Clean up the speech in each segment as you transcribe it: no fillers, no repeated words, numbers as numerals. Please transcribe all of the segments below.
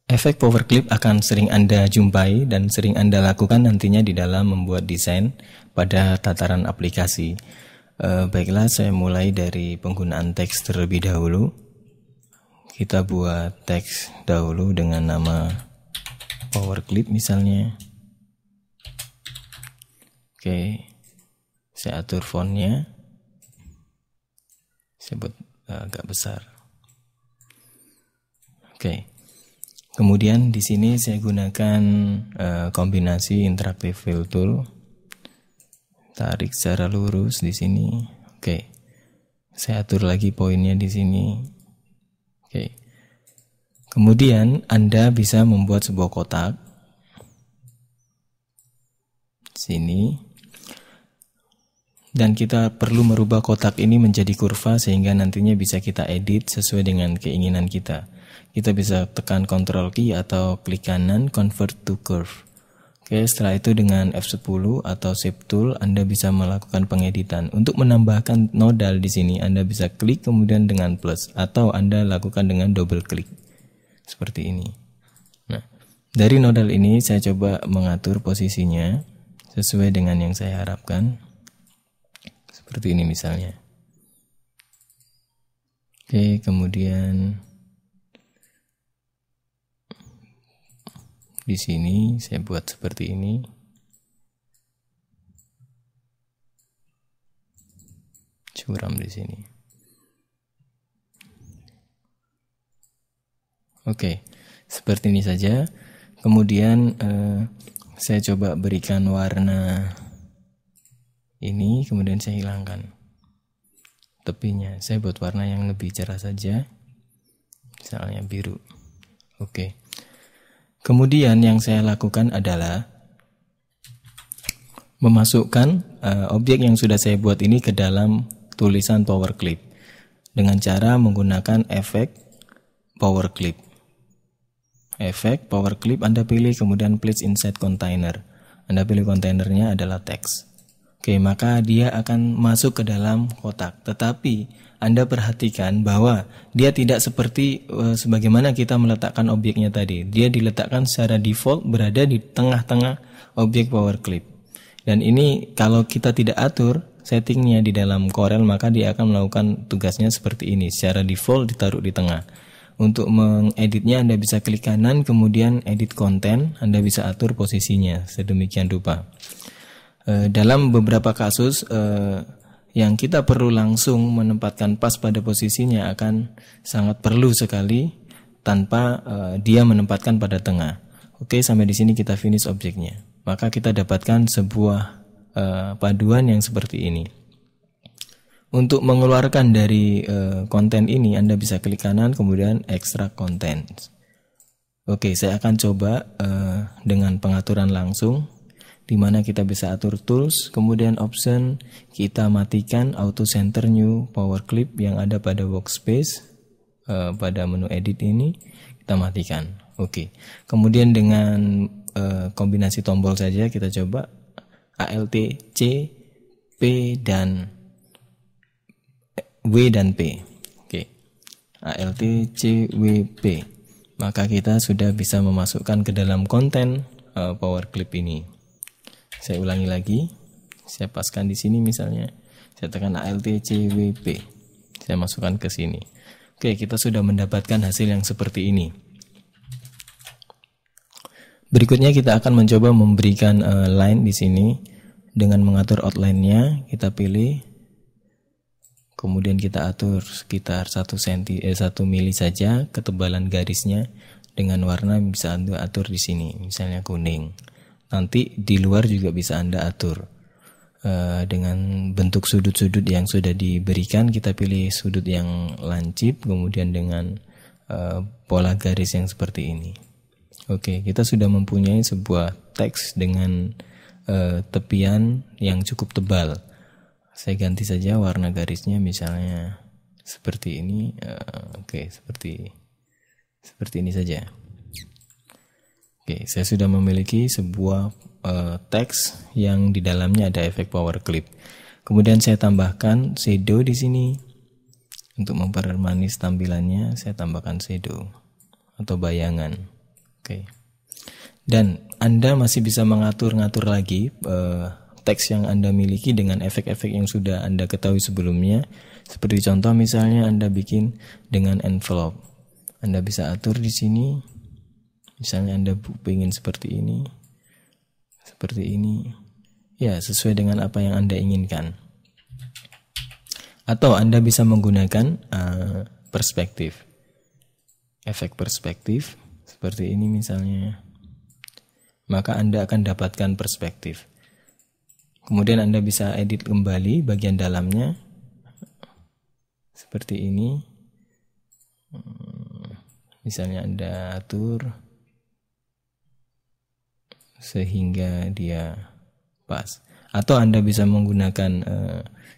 Efek power clip akan sering Anda jumpai dan sering Anda lakukan nantinya di dalam membuat desain pada tataran aplikasi. Baiklah, saya mulai dari penggunaan teks terlebih dahulu. Kita buat teks dahulu dengan nama power clip misalnya. Oke, saya atur fontnya. Saya buat agak besar. Oke. Kemudian di sini saya gunakan kombinasi interactive fill tool. Tarik secara lurus di sini. Oke. Saya atur lagi poinnya di sini. Oke. Kemudian Anda bisa membuat sebuah kotak. Sini. Dan kita perlu merubah kotak ini menjadi kurva sehingga nantinya bisa kita edit sesuai dengan keinginan kita. Kita bisa tekan Ctrl key atau klik kanan convert to curve. Oke, setelah itu dengan F10 atau Shape Tool Anda bisa melakukan pengeditan. Untuk menambahkan nodal di sini Anda bisa klik kemudian dengan plus atau Anda lakukan dengan double klik. Seperti ini. Nah, dari nodal ini saya coba mengatur posisinya sesuai dengan yang saya harapkan. Seperti ini misalnya. Oke, kemudian di sini saya buat seperti ini. Curam di sini. Oke, seperti ini saja. Kemudian saya coba berikan warna ini, kemudian saya hilangkan tepinya. Saya buat warna yang lebih cerah saja. Misalnya biru. Oke. Kemudian yang saya lakukan adalah memasukkan objek yang sudah saya buat ini ke dalam tulisan power clip dengan cara menggunakan efek power clip. Efek power clip Anda pilih, kemudian place inside container. Anda pilih kontainernya adalah teks. Oke, maka dia akan masuk ke dalam kotak. Tetapi Anda perhatikan bahwa dia tidak seperti sebagaimana kita meletakkan objeknya tadi. Dia diletakkan secara default berada di tengah-tengah objek power clip. Dan ini kalau kita tidak atur settingnya di dalam Corel, maka dia akan melakukan tugasnya seperti ini. Secara default ditaruh di tengah. Untuk mengeditnya Anda bisa klik kanan, kemudian edit konten. Anda bisa atur posisinya sedemikian rupa. Dalam beberapa kasus yang kita perlu langsung menempatkan pas pada posisinya akan sangat perlu sekali tanpa dia menempatkan pada tengah. Oke, sampai di sini kita finish objeknya. Maka kita dapatkan sebuah paduan yang seperti ini. Untuk mengeluarkan dari konten ini Anda bisa klik kanan kemudian extract content. Oke, saya akan coba dengan pengaturan langsung, di mana kita bisa atur tools, kemudian option, kita matikan auto center new power clip yang ada pada workspace, pada menu edit ini kita matikan. Oke. Kemudian dengan kombinasi tombol saja kita coba Alt C P dan W dan P. Oke. Alt C W P. Maka kita sudah bisa memasukkan ke dalam konten power clip ini. Saya ulangi lagi, saya paskan di sini misalnya, saya tekan Alt C W P, saya masukkan ke sini. Oke, kita sudah mendapatkan hasil yang seperti ini. Berikutnya kita akan mencoba memberikan line di sini dengan mengatur outline-nya. Kita pilih, kemudian kita atur sekitar 1 mili saja ketebalan garisnya dengan warna bisa Anda atur di sini, misalnya kuning. Nanti di luar juga bisa Anda atur dengan bentuk sudut-sudut yang sudah diberikan. Kita pilih sudut yang lancip, kemudian dengan pola garis yang seperti ini. Oke, kita sudah mempunyai sebuah teks dengan tepian yang cukup tebal. Saya ganti saja warna garisnya, misalnya seperti ini. Oke, seperti ini saja. Oke, saya sudah memiliki sebuah teks yang di dalamnya ada efek power clip. Kemudian saya tambahkan shadow di sini. Untuk mempermanis tampilannya, saya tambahkan shadow atau bayangan. Oke. Dan Anda masih bisa mengatur-ngatur lagi teks yang Anda miliki dengan efek-efek yang sudah Anda ketahui sebelumnya. Seperti contoh misalnya Anda bikin dengan envelope. Anda bisa atur di sini. Misalnya Anda ingin seperti ini. Seperti ini. Ya, sesuai dengan apa yang Anda inginkan. Atau Anda bisa menggunakan perspektif. Efek perspektif seperti ini misalnya. Maka Anda akan dapatkan perspektif. Kemudian Anda bisa edit kembali bagian dalamnya. Seperti ini. Misalnya Anda atur sehingga dia pas. Atau Anda bisa menggunakan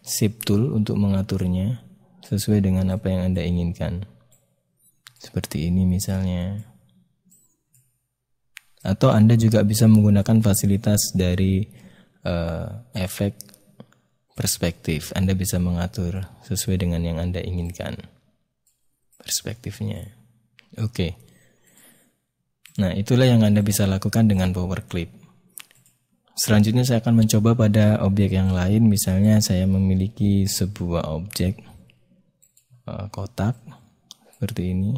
shape tool untuk mengaturnya sesuai dengan apa yang Anda inginkan. Seperti ini misalnya. Atau Anda juga bisa menggunakan fasilitas dari efek perspektif. Anda bisa mengatur sesuai dengan yang Anda inginkan perspektifnya. Oke. Nah, itulah yang Anda bisa lakukan dengan Power Clip. Selanjutnya saya akan mencoba pada objek yang lain. Misalnya saya memiliki sebuah objek kotak seperti ini.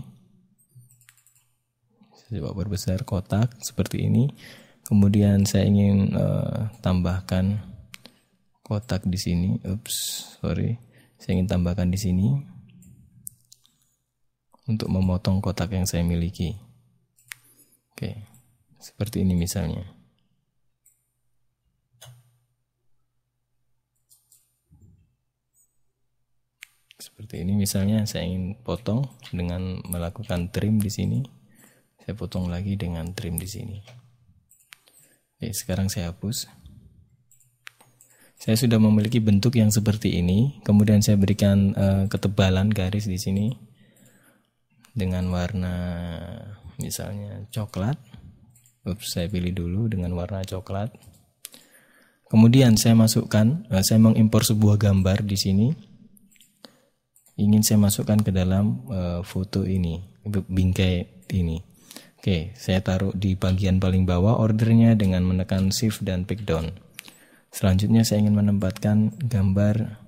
Saya coba perbesar kotak seperti ini. Kemudian saya ingin tambahkan kotak di sini. Saya ingin tambahkan di sini untuk memotong kotak yang saya miliki. Oke, seperti ini misalnya. Seperti ini misalnya saya ingin potong dengan melakukan trim di sini. Saya potong lagi dengan trim di sini. Oke, sekarang saya hapus. Saya sudah memiliki bentuk yang seperti ini. Kemudian saya berikan ketebalan garis di sini dengan warna misalnya coklat. Saya pilih dulu dengan warna coklat. Kemudian saya masukkan, saya mengimpor sebuah gambar di sini. Ingin saya masukkan ke dalam foto ini, bingkai ini. Oke, saya taruh di bagian paling bawah ordernya dengan menekan shift dan pick down. Selanjutnya saya ingin menempatkan gambar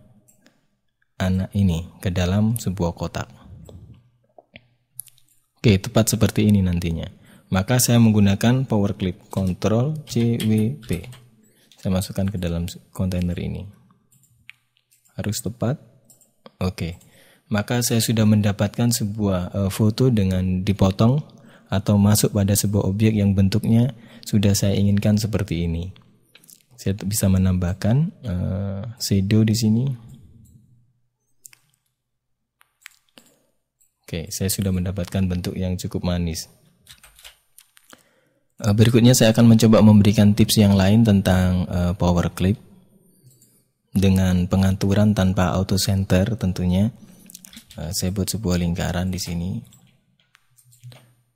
anak ini ke dalam sebuah kotak. Oke, tepat seperti ini nantinya. Maka saya menggunakan Power Clip, Ctrl C W P. Saya masukkan ke dalam kontainer ini. Harus tepat. Oke. Maka saya sudah mendapatkan sebuah foto dengan dipotong atau masuk pada sebuah objek yang bentuknya sudah saya inginkan seperti ini. Saya bisa menambahkan shadow di sini. Oke, saya sudah mendapatkan bentuk yang cukup manis. Berikutnya saya akan mencoba memberikan tips yang lain tentang Power Clip dengan pengaturan tanpa auto center tentunya. Saya buat sebuah lingkaran di sini.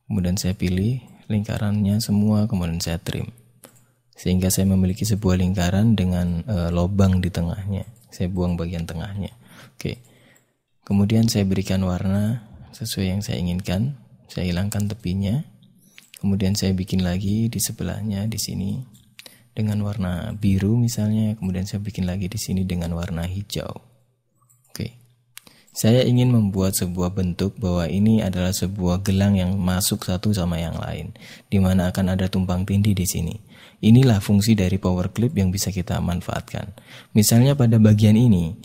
Kemudian saya pilih lingkarannya semua, kemudian saya trim. Sehingga saya memiliki sebuah lingkaran dengan lubang di tengahnya. Saya buang bagian tengahnya. Oke. Kemudian saya berikan warna sesuai yang saya inginkan. Saya hilangkan tepinya. Kemudian saya bikin lagi di sebelahnya di sini dengan warna biru misalnya. Kemudian saya bikin lagi di sini dengan warna hijau. Saya ingin membuat sebuah bentuk bahwa ini adalah sebuah gelang yang masuk satu sama yang lain, di mana akan ada tumpang tindih di sini. Inilah fungsi dari Power Clip yang bisa kita manfaatkan. Misalnya pada bagian ini,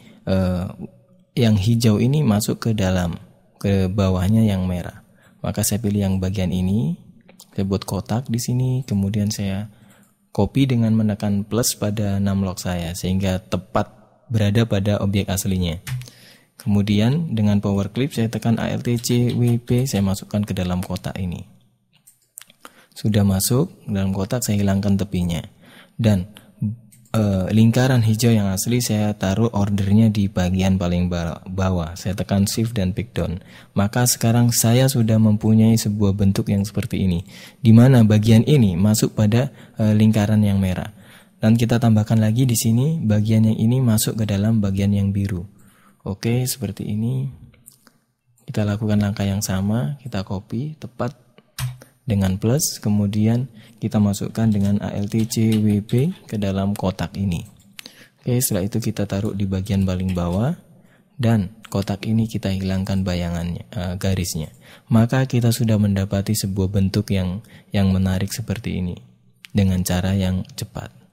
yang hijau ini masuk ke dalam, ke bawahnya yang merah. Maka saya pilih yang bagian ini, saya buat kotak di sini, kemudian saya copy dengan menekan plus pada numlock saya sehingga tepat berada pada objek aslinya. Kemudian dengan Power Clip saya tekan Alt C W P, saya masukkan ke dalam kotak ini. Sudah masuk dalam kotak, saya hilangkan tepinya. Dan lingkaran hijau yang asli saya taruh ordernya di bagian paling bawah. Saya tekan shift dan pick down. Maka sekarang saya sudah mempunyai sebuah bentuk yang seperti ini, di mana bagian ini masuk pada lingkaran yang merah. Dan kita tambahkan lagi di sini bagian yang ini masuk ke dalam bagian yang biru. Oke, seperti ini. Kita lakukan langkah yang sama, kita copy tepat dengan plus, kemudian kita masukkan dengan ALTCWB ke dalam kotak ini. Oke, setelah itu kita taruh di bagian paling bawah dan kotak ini kita hilangkan bayangannya, garisnya. Maka kita sudah mendapati sebuah bentuk yang menarik seperti ini dengan cara yang cepat.